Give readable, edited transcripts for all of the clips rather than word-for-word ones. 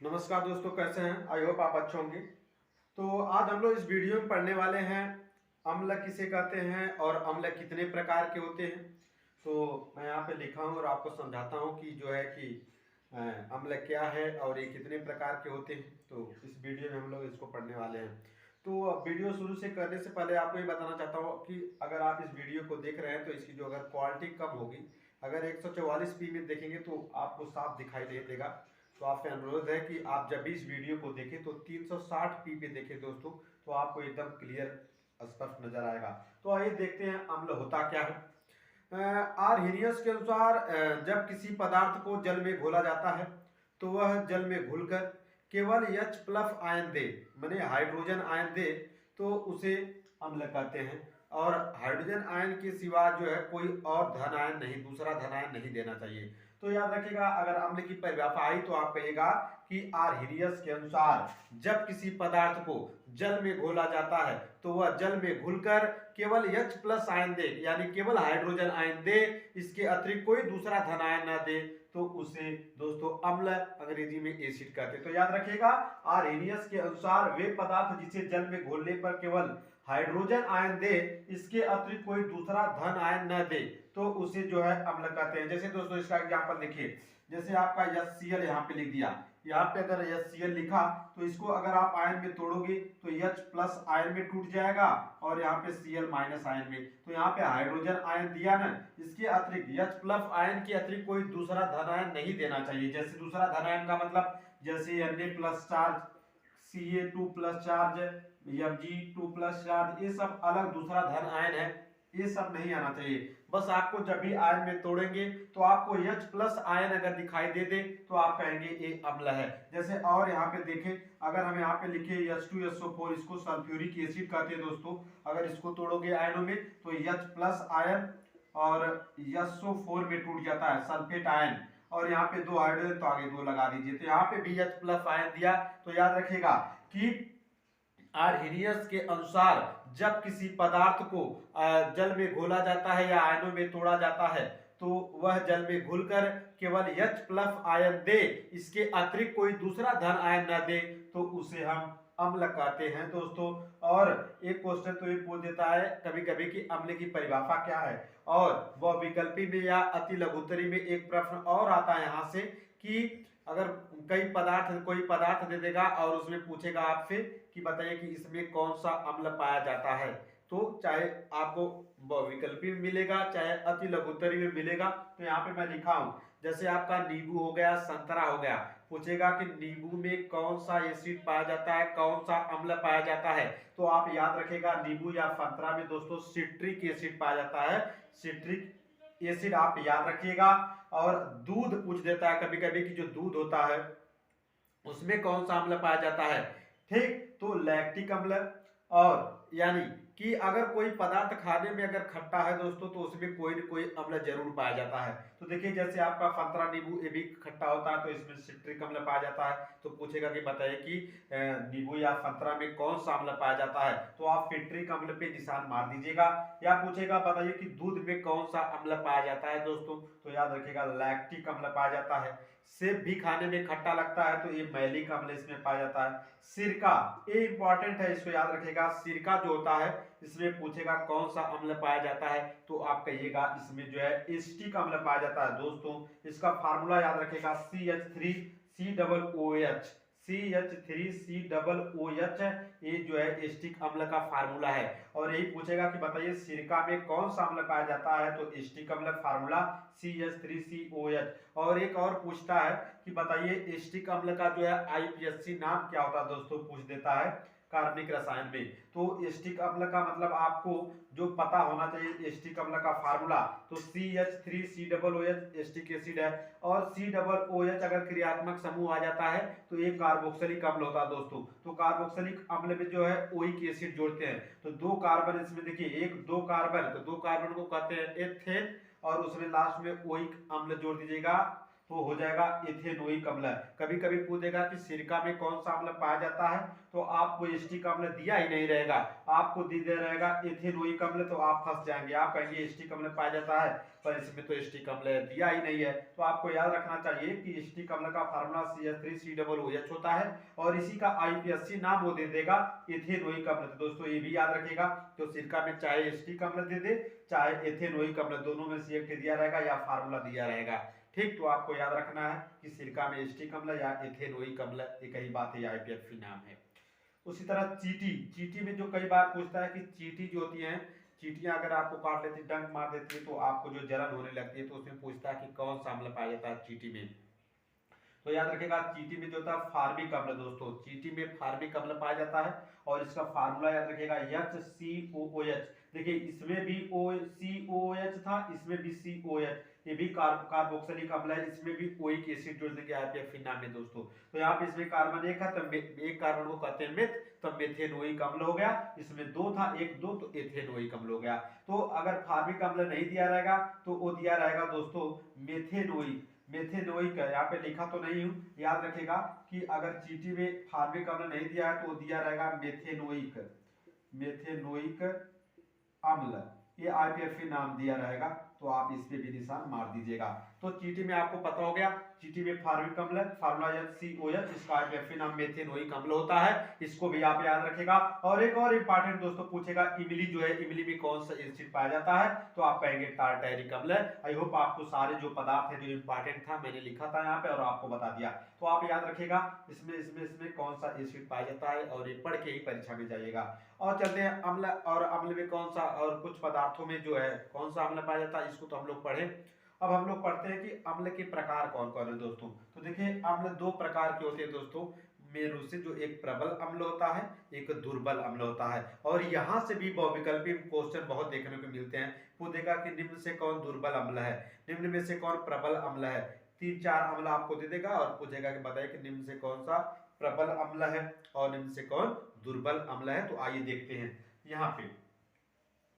नमस्कार दोस्तों, कैसे हैं? आई होप आप अच्छे होंगे। तो आज हम लोग इस वीडियो में पढ़ने वाले हैं अम्ल किसे कहते हैं और अम्ल कितने प्रकार के होते हैं। तो मैं यहाँ पे लिखा हूँ और आपको समझाता हूँ कि जो है कि अम्ल क्या है और ये कितने प्रकार के होते हैं। तो इस वीडियो में हम लोग इसको पढ़ने वाले हैं। तो वीडियो शुरू से करने से पहले आपको ये बताना चाहता हूँ कि अगर आप इस वीडियो को देख रहे हैं तो इसकी जो अगर क्वालिटी कम होगी, अगर 144p में देखेंगे तो आपको साफ दिखाई नहीं देगा। तो आपसे अनुरोध है कि आप जब भी इस वीडियो को देखें तो 360p पे देखें दोस्तों, तो आपको एकदम क्लियर स्पष्ट नजर आएगा। तो आइए देखते हैं अम्ल होता क्या है। आर्हेनियस के अनुसार जब किसी पदार्थ को जल में घोला जाता है तो वह जल में घुलकर केवल H प्लस आयन दे, माने हाइड्रोजन आयन दे, तो उसे अम्ल कहते हैं। और हाइड्रोजन आयन के सिवा जो है कोई और धन आयन नहीं, दूसरा धन आयन नहीं देना चाहिए। तो याद रखिएगा, अगर अम्ल की परिभाषा आई तो आप कहिएगा कि आर्हेनियस के अनुसार जब किसी पदार्थ को जल में घोला जाता है तो वह जल में घुलकर केवल H प्लस आयन दे, यानी केवल हाइड्रोजन आयन दे, इसके अतिरिक्त कोई दूसरा धन आयन न दे, तो उसे दोस्तों अम्ल अंग्रेजी में एसिड कहते हैं। तो याद रखिएगा, आर्हेनियस के अनुसार वे पदार्थ जिसे जल में घोलने पर केवल हाइड्रोजन आयन दे, इसके अतिरिक्त कोई दूसरा धन आयन न दे, तो उसे जो है अम्ल कहते हैं। जैसे दोस्तों इसका एग्जांपल देखिए, जैसे आपका HCl यहाँ पे लिख दिया, यहाँ पे अगर HCl लिखा तो इसको अगर आप आयन में तोड़ोगे तो H प्लस आयन में टूट जाएगा और यहाँ पे Cl माइनस आयन में। तो यहाँ पे हाइड्रोजन आयन दिया ना, इसके अतिरिक्त H प्लस आयन के अतिरिक्त कोई दूसरा धन आयन नहीं देना चाहिए। जैसे दूसरा धन आयन का मतलब जैसे Na plus charge, Ca2 plus charge, Mg2 plus charge, ये सब अलग दूसरा धन आयन है, ये सब नहीं आना चाहिए। बस आपको जब भी आयन में तोड़ेंगे तो आपको H प्लस आयन अगर दिखाई दे दे तो आप कहेंगे ये अम्ल है। जैसे और यहाँ पे देखें, अगर हम यहाँ पे लिखे H2SO4, इसको सल्फ्यूरिक एसिड कहते हैं दोस्तों। अगर इसको तोड़ोगे आयनों में तो H प्लस आयन और SO4 में टूट जाता है, सल्फेट आयन, और यहाँ पे दो हाइड्रोजन तो आगे दो लगा दीजिए, तो यहाँ पे भी H प्लस आयन दिया। तो याद रखिएगा कि आर्हेनियस के अनुसार जब किसी पदार्थ को जल में घोला जाता है या आयनों में तोड़ा जाता है तो वह जल में घुलकर केवल H प्लस आयन दे, इसके अतिरिक्त कोई दूसरा धन आयन न दे, तो उसे हम अम्ल कहते हैं दोस्तों। और एक क्वेश्चन तो ये पूछ देता है कभी कभी कि अम्ल की परिभाषा क्या है, और वह विकल्पी में या अति लघुत्तरी में एक प्रश्न और आता है यहाँ से कि अगर कोई पदार्थ दे देगा और उसमें पूछेगा आपसे कि बताइए कि इसमें कौन सा अम्ल पाया जाता है, तो चाहे आपको विकल्पी में मिलेगा चाहे अति लघुत्तरी में मिलेगा। तो यहाँ पे मैं लिखा हूं, जैसे आपका नींबू हो गया, संतरा हो गया, पूछेगा कि नींबू में कौन सा एसिड पाया जाता है, कौन सा अम्ल पाया जाता है, तो आप याद रखेगा नींबू या संतरा में दोस्तों सिट्रिक एसिड पाया जाता है, सिट्रिक एसिड आप याद रखिएगा। और दूध पूछ देता है कभी कभी कि जो दूध होता है उसमें कौन सा अम्ल पाया जाता है, ठीक, तो लैक्टिक अम्ल। और यानी कि अगर कोई पदार्थ खाने में अगर खट्टा है दोस्तों तो उसमें कोई न कोई अम्ल जरूर पाया जाता है। तो देखिए जैसे आपका संतरा नींबू ये भी खट्टा होता है तो इसमें सिट्रिक अम्ल पाया जाता है। तो पूछेगा कि बताइए कि नींबू या संतरा में कौन सा अम्ल पाया जाता है, तो आप सिट्रिक अम्ल पे निशान मार दीजिएगा। या पूछेगा बताइए कि दूध में कौन सा अम्ल पाया जाता है दोस्तों, तो याद रखिएगा लैक्टिक अम्ल पाया जाता है। सेब भी खाने में खट्टा लगता है तो ये मैलिक अम्ल इसमें पाया जाता है। सिरका, ये इंपॉर्टेंट है, इसको याद रखिएगा, सिरका जो होता है इसमें पूछेगा कौन सा अम्ल पाया जाता है, तो आप कहिएगा इसमें जो है एसिटिक अम्ल पाया जाता है दोस्तों। इसका फार्मूला याद रखिएगा CH3COOH, CH3COOH, ये जो है एसिटिक अम्ल का फार्मूला है। और यही पूछेगा कि बताइए सिरका में कौन सा अम्ल पाया जाता है, तो एसिटिक अम्ल फार्मूला CH3COOH। और एक और पूछता है कि बताइए एसिटिक अम्ल का जो है IPSC नाम क्या होता है दोस्तों, पूछ देता है कार्बनिक रसायन में। तो एसिटिक अम्ल का मतलब आपको जो पता होना चाहिए एसिटिक अम्ल का फार्मूला, तो CH3COOH एसिटिक एसिड है। और COOH अगर क्रियात्मक समूह आ जाता है तो एक कार्बोक्सिलिक अम्ल होता है दोस्तों। तो कार्बोक्सिलिक अम्ल में जो है ओइक एसिड जोड़ते हैं, तो दो कार्बन इसमें देखिए, एक दो कार्बन, तो दो कार्बन को कहते हैं एथेन, और उसमें लास्ट में ओइक अम्ल जोड़ दीजिएगा, तो हो जाएगा एथेनोइक अम्ल। कभी कभी पूछेगा कि सिरका में कौन सा अम्ल पाया जाता है, तो आपको एस्टिक अम्ल दिया ही नहीं रहेगा, आपको दिया रहेगा एथेनोइक अम्ल, तो आप फंस जाएंगे। आप कहेंगे एस्टिक अम्ल पाया जाता है, पर इसमें तो एस्टिक अम्ल दिया ही नहीं है। तो आपको याद रखना चाहिए कि एस्टिक अम्ल का फार्मूला CH3COOH होता है, और इसी का IUPAC नाम वो दे देगा एथेनोइक अम्ल। तो दोस्तों ये भी याद रखिएगा, तो सिरका में चाहे एस्टिक अम्ल दे दे चाहे एथेनोइक अम्ल, दोनों में से एक दिया रहेगा या फार्मूला दिया रहेगा। ठीक, तो आपको याद रखना है कि सिरका में एस्टिक अम्ल या एथेनोइक अम्ल, एक ही बात है, IUPAC नाम है। उसी तरह चींटी, चींटी में जो कई बार पूछता है कि चींटी जो होती है, चींटियां अगर आपको काट लेती, डंक मार देती है, तो आपको जो जलन होने लगती है, तो उसमें पूछता है कि कौन सा अम्ल पाया जाता है चींटी में। तो याद रखिएगा चींटी में जो होता है फार्मिक अम्ल। दोस्तों चींटी में फार्मिक अम्ल पाया जाता है, और इसका फार्मूला याद रखिएगा HCOOH। देखिए इसमें भी COOH था, इसमें भी COH, ये भी कार्बोक्सिलिक अम्ल है, इसमें भी ओइक एसिड जोड़ देंगे IUPAC नाम में दोस्तों। तो यहाँ पे इसमें कार्बन एक है, तो एक कार्बन को कहते हैं मेथ, तो मेथेनोइक अम्ल हो गया। इसमें दो था, एक दो, तो एथेनोइक अम्ल हो गया। तो अगर फार्मिक अम्ल नहीं दिया रहेगा तो वो दिया रहेगा दोस्तों मेथेनोइक। मेथेनोइक यहाँ पे लिखा तो नहीं हूँ, याद रखिएगा कि अगर चींटी में फार्मिक अम्ल नहीं दिया है तो दिया रहेगा मेथेनोइक, मेथेनोइक अम्ल, ये IUPAC नाम दिया रहेगा। तो आप इस पे भी निशान मार दीजिएगा। तो चींटी में आपको पता हो गया, चींटी में फार्मिक अम्ल, फार्मूला HCOH, इसका IUPAC नाम मेथेनोइक अम्ल होता है, इसको भी आप याद रखेगा। और एक और इंपॉर्टेंट दोस्तों पूछेगा, इमली जो है, इमली में कौन सा एसिड पाया जाता है, तो आप कहेंगे टार्टैरिक अम्ल। आई होप आपको सारे जो पदार्थ है जो इंपॉर्टेंट था मैंने लिखा था यहाँ पे और आपको बता दिया। तो आप याद रखिएगा इसमें कौन सा एसिड पाया जाता है, और ये पढ़ के ही परीक्षा में जाइएगा। और चलते हैं अम्ल, और अम्ल में कौन सा, और कुछ पदार्थों में जो है कौन सा अम्ल पाया जाता है, इसको तो हम लोग पढ़े। अब हम लोग पढ़ते हैं कि अम्ल के प्रकार कौन कौन है दोस्तों। तो देखिए अम्ल दो प्रकार के होते हैं दोस्तों, मेरू से, जो एक प्रबल अम्ल होता है, एक दुर्बल अम्ल होता है। और यहाँ से भी बहुविकल्पी क्वेश्चन बहुत देखने को मिलते हैं। पूछेगा कि निम्न से कौन दुर्बल अम्ल है, निम्न में से कौन प्रबल अम्ल है, 3-4 अम्ल आपको दे देगा और पूछेगा कि बताइए कि निम्न से कौन सा प्रबल अम्ल है और निम्न से कौन दुर्बल अम्ल है। तो आइए देखते हैं यहाँ पे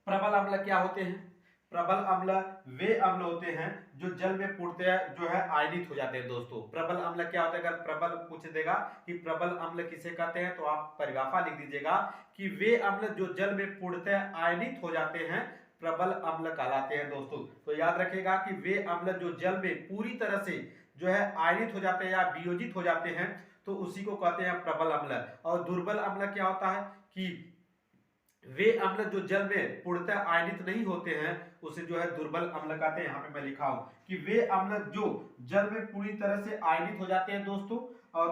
प्रबल अम्ल क्या होते हैं। प्रबल अम्ल वे अम्ल होते हैं जो जल में पूर्णतः जो है आयनित हो जाते हैं दोस्तों। प्रबल अम्ल क्या होता है, अगर प्रबल पूछ देगा कि प्रबल अम्ल किसे कहते हैं, तो आप परिभाषा लिख दीजिएगा कि वे अम्ल जो जल में पूर्णतः आयनित हो जाते हैं प्रबल अम्ल कहलाते हैं दोस्तों। तो याद रखिएगा कि वे अम्ल जो जल में पूरी तरह से जो है आयनित हो जाते हैं या वियोजित हो जाते हैं, तो उसी को कहते हैं प्रबल अम्ल। और दुर्बल अम्ल क्या होता है कि वे अम्ल जो जल में पूर्णतः आयनित नहीं होते हैं, उसे जो है दुर्बल अम्ल कहते हैं। यहाँ पे मैं लिखा हूं कि वे अम्ल जो जल में पूरी तरह से आयनित हो जाते हैं दोस्तों,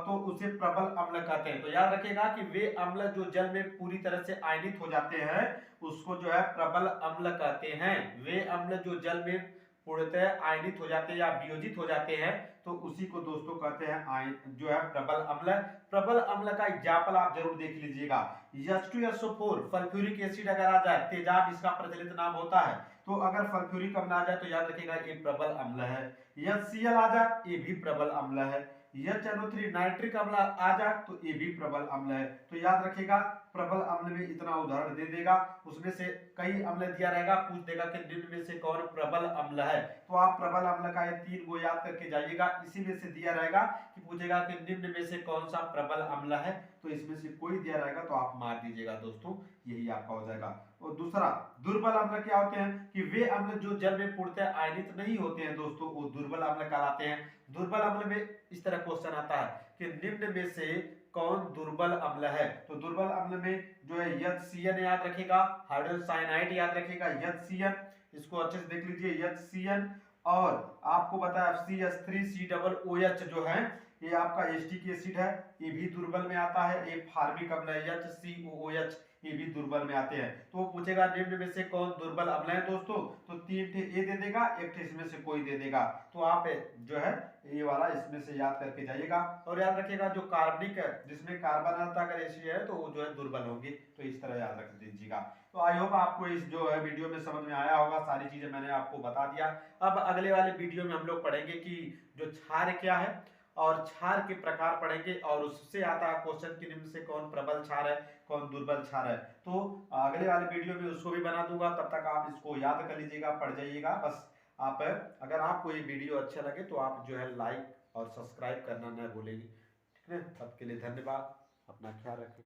तो उसे प्रबल अम्ल कहते हैं। तो याद रखिएगा कि वे अम्ल जो जल में पूरी तरह से आयनित हो जाते हैं उसको जो है प्रबल अम्ल कहते हैं। वे अम्ल जो जल में पूर्णतः आयनित हो जाते हैं या वियोजित हो जाते हैं, तो उसी को दोस्तों कहते हैं जो है प्रबल अम्ल। प्रबल अम्ल का एग्जाम्पल आप जरूर देख लीजिएगा, H2SO4 सल्फ्यूरिक एसिड अगर आ जाए, तेजाब इसका प्रचलित नाम होता है, तो अगर सल्फ्यूरिक अम्ल आ जाए तो याद रखिएगा ये प्रबल अम्ल है। HCl आ जाए, ये भी प्रबल अम्ल है। HNO3 नाइट्रिक अम्ल आ जाए तो ये भी प्रबल अम्ल है। तो याद रखिएगा प्रबल अम्ल में इतना उदाहरण दे देगा, उसमें से कई अम्ल दिया रहेगा, पूछ देगा कि निम्न में से कौन प्रबल अम्ल है। तो आप प्रबल अम्ल का ये 3 गो याद करके जाइएगा। इसी में से दिया रहेगा कि पूछेगा कि निम्न में से कौन सा प्रबल अम्ल है, तो इसमें से कोई दिया रहेगा तो आप मार दीजिएगा दोस्तों, यही आपका हो जाएगा। और दूसरा दुर्बल अम्ल क्या होते हैं कि वे अम्ल जो जल में पूर्णतः आयनित नहीं होते हैं दोस्तों, वो दुर्बल अम्ल कहलाते हैं। दुर्बल अम्ल में इस तरह क्वेश्चन आता है कि निम्न में से कौन दुर्बल अम्ल है, तो दुर्बल अम्ल में जो है HCN याद रखिएगा, हाइड्रोजन साइनाइड याद रखिएगा, HCN, इसको अच्छे से देख लीजिए HCN। और आपको बताया CH3COOH जो है ये आपका एस्टिक एसिड है, ये भी दुर्बल में आता है। ये फार्मिक अम्ल है HCOOH, ये भी दुर्बल में आते हैं। तो पूछेगा निम्न में से कौन दुर्बल अम्ल है दोस्तों, तो 3 ठे ए दे देगा, 1 ठे इसमें से कोई दे देगा। तो आप जो है ये वाला इसमें से याद करके जाइएगा। और याद रखिएगा जो कार्बनिक है जिसमें कार्बन आता अगर एसिड है तो वो जो है दुर्बल होगी, तो इस तरह याद रख दीजिएगा। तो आई होप आपको इस जो है वीडियो में समझ में आया होगा, सारी चीजें मैंने आपको बता दिया। अब अगले वाले वीडियो में हम लोग पढ़ेंगे कि जो क्षार क्या है और क्षार के प्रकार पढ़ेंगे, और उससे आता है क्वेश्चन कि निम्न से कौन प्रबल क्षार है कौन दुर्बल क्षार है। तो अगले वाले वीडियो में उसको भी बना दूंगा, तब तक आप इसको याद कर लीजिएगा, पढ़ जाइएगा। बस आप अगर आपको ये वीडियो अच्छा लगे तो आप जो है लाइक और सब्सक्राइब करना न भूलेंगे। ठीक है, तब के लिए धन्यवाद, अपना ख्याल रखें।